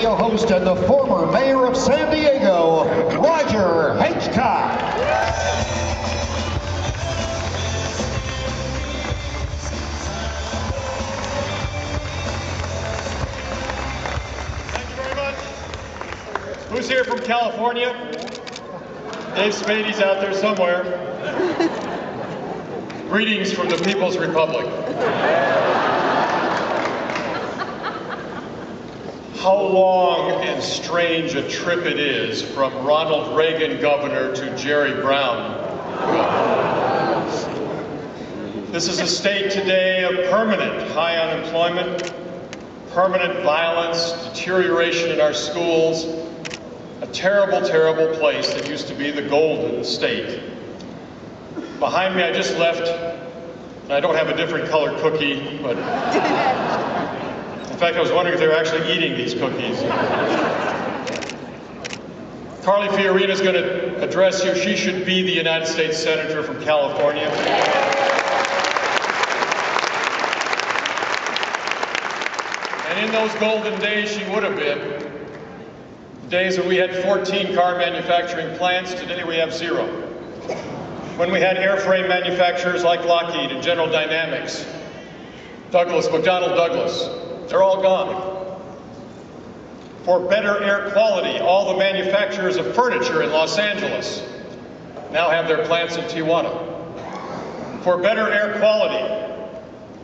radio host and the former mayor of San Diego, Roger Hedgecock. Thank you very much. Who's here from California? Dave Spady's out there somewhere. Greetings from the People's Republic. How long and strange a trip it is from Ronald Reagan governor to Jerry Brown governor. This is a state today of permanent high unemployment, permanent violence, deterioration in our schools, a terrible, terrible place that used to be the golden state. Behind me, I just left, and I don't have a different colored cookie, but in fact, I was wondering if they were actually eating these cookies. Carly Fiorina is going to address you. She should be the United States Senator from California. And in those golden days, she would have been. Days when we had 14 car manufacturing plants, today we have 0. When we had airframe manufacturers like Lockheed and General Dynamics, McDonnell Douglas, they're all gone. For better air quality, all the manufacturers of furniture in Los Angeles now have their plants in Tijuana. For better air quality,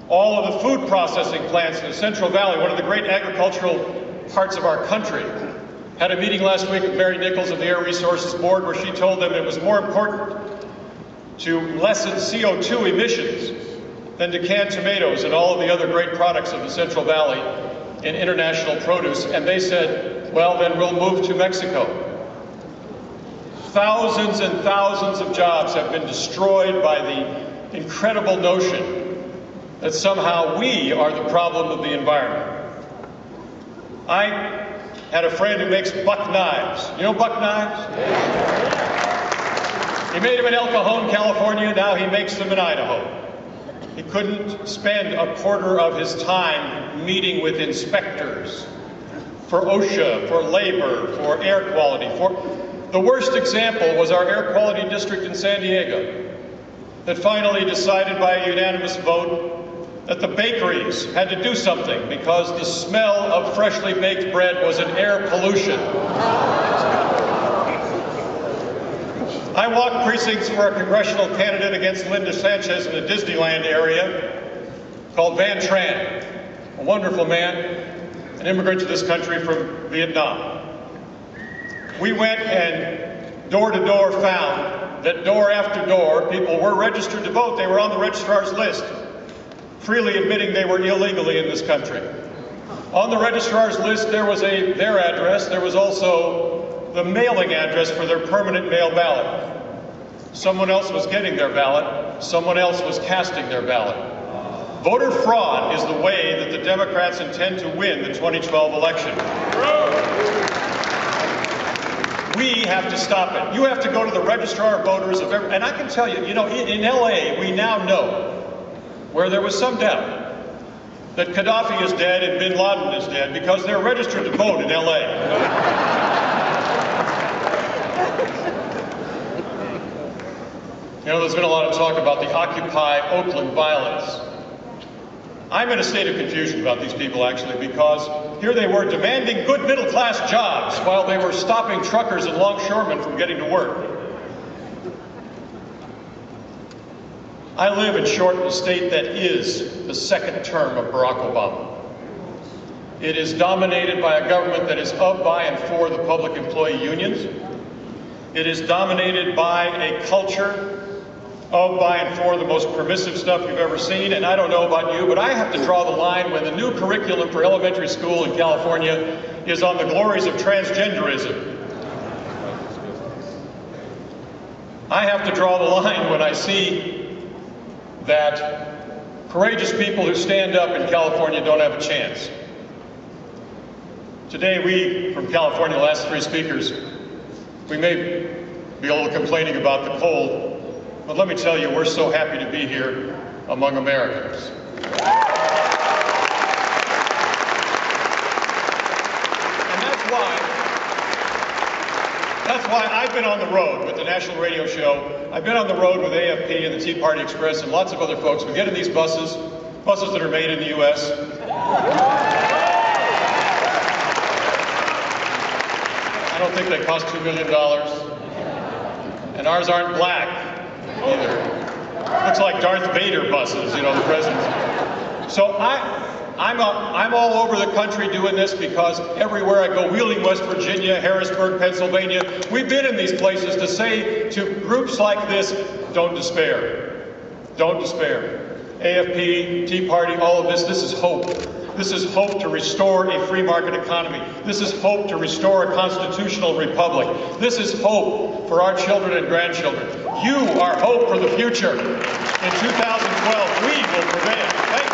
all of the food processing plants in the Central Valley, one of the great agricultural parts of our country, had a meeting last week with Mary Nichols of the Air Resources Board where she told them it was more important to lessen CO2 emissions than to can tomatoes and all of the other great products of the Central Valley in international produce. And they said, well, then we'll move to Mexico. Thousands and thousands of jobs have been destroyed by the incredible notion that somehow we are the problem of the environment. I had a friend who makes buck knives. You know buck knives? He made them in El Cajon, California. Now he makes them in Idaho. He couldn't spend a quarter of his time meeting with inspectors for OSHA, for labor, for air quality. The worst example was our air quality district in San Diego that finally decided by a unanimous vote that the bakeries had to do something because the smell of freshly baked bread was an air pollution. I walked precincts for a congressional candidate against Linda Sanchez in the Disneyland area called Van Tran, a wonderful man, an immigrant to this country from Vietnam. We went and door to door found that door after door, people were registered to vote. They were on the registrar's list, freely admitting they were illegally in this country. On the registrar's list, there was their address. There was also the mailing address for their permanent mail ballot. Someone else was getting their ballot. Someone else was casting their ballot. Voter fraud is the way that the Democrats intend to win the 2012 election. We have to stop it. You have to go to the registrar of voters of every, and I can tell you, in LA, we now know, where there was some doubt, that Gaddafi is dead and Bin Laden is dead because they're registered to vote in LA. There's been a lot of talk about the Occupy Oakland violence. I'm in a state of confusion about these people, actually, because here they were demanding good middle-class jobs while they were stopping truckers and longshoremen from getting to work. I live in a state that is the second term of Barack Obama. It is dominated by a government that is of, by, and for the public employee unions. It is dominated by a culture of, by, and for the most permissive stuff you've ever seen. And I don't know about you, but I have to draw the line when the new curriculum for elementary school in California is on the glories of transgenderism. I have to draw the line when I see that courageous people who stand up in California don't have a chance. Today, we, from California, the last 3 speakers, we may be a little complaining about the cold, but let me tell you, we're so happy to be here among Americans. And That's why I've been on the road with the national radio show. I've been on the road with AFP and the Tea Party Express and lots of other folks. We get in these buses that are made in the U.S. I don't think they cost $2 million. And ours aren't black either. Looks like Darth Vader buses, you know, the president's. So I'm all over the country doing this because everywhere I go, Wheeling, West Virginia, Harrisburg, Pennsylvania, we've been in these places to say to groups like this, don't despair. Don't despair. AFP, Tea Party, all of this is hope. This is hope to restore a free market economy. This is hope to restore a constitutional republic. This is hope for our children and grandchildren. You are hope for the future. In 2012, we will prevail. Thank you.